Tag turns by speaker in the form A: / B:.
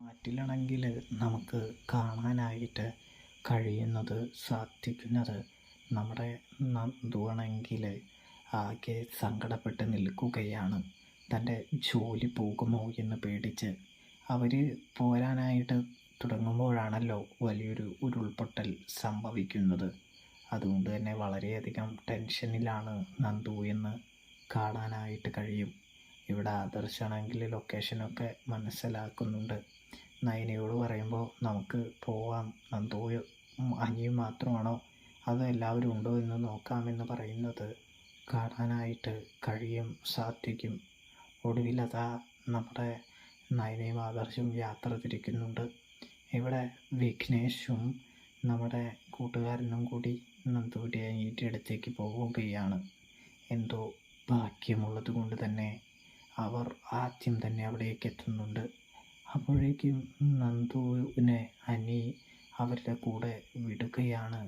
A: കാറ്റിലാണെങ്കിൽ നമുക്ക് കാണാനായിട്ട് കഴിയുന്നത് സാധിക്കുന്നത് നമ്മുടെ നന്ദുവാണെങ്കിൽ ആകെ സങ്കടപ്പെട്ട് നിൽക്കുകയാണ്. തൻ്റെ ജോലി പോകുമോ എന്ന് പേടിച്ച്. അവർ പോരാനായിട്ട് തുടങ്ങുമ്പോഴാണല്ലോ വലിയൊരു ഉരുൾപൊട്ടൽ സംഭവിക്കുന്നത്. അതുകൊണ്ട് തന്നെ വളരെയധികം ടെൻഷനിലാണ് നന്ദു എന്ന് കാണാനായിട്ട് കഴിയും. ഇവിടെ ആദർശാണെങ്കിൽ ലൊക്കേഷനൊക്കെ മനസ്സിലാക്കുന്നുണ്ട്. നയനയോട് പറയുമ്പോൾ നമുക്ക് പോവാം, നന്ദുവും അനിയും മാത്രമാണോ അതോ എല്ലാവരും ഉണ്ടോ എന്ന് നോക്കാമെന്ന് പറയുന്നത് കാണാനായിട്ട് സാധിക്കും. ഒടുവിൽ അതാ നമ്മുടെ നയനയും ആദർശവും യാത്ര തിരിക്കുന്നുണ്ട്. ഇവിടെ വിഘ്നേഷും നമ്മുടെ കൂട്ടുകാരനും കൂടി നന്ദുവിൻ്റെ അനിയൻ്റെ അടുത്തേക്ക് പോവുകയാണ്. എന്തോ ഭാഗ്യമുള്ളത് കൊണ്ട് തന്നെ അവർ ആദ്യം തന്നെ അവിടേക്ക് എത്തുന്നുണ്ട്. അപ്പോഴേക്കും നന്ദുവിനെ അനി അവരുടെ കൂടെ വിടുകയാണ്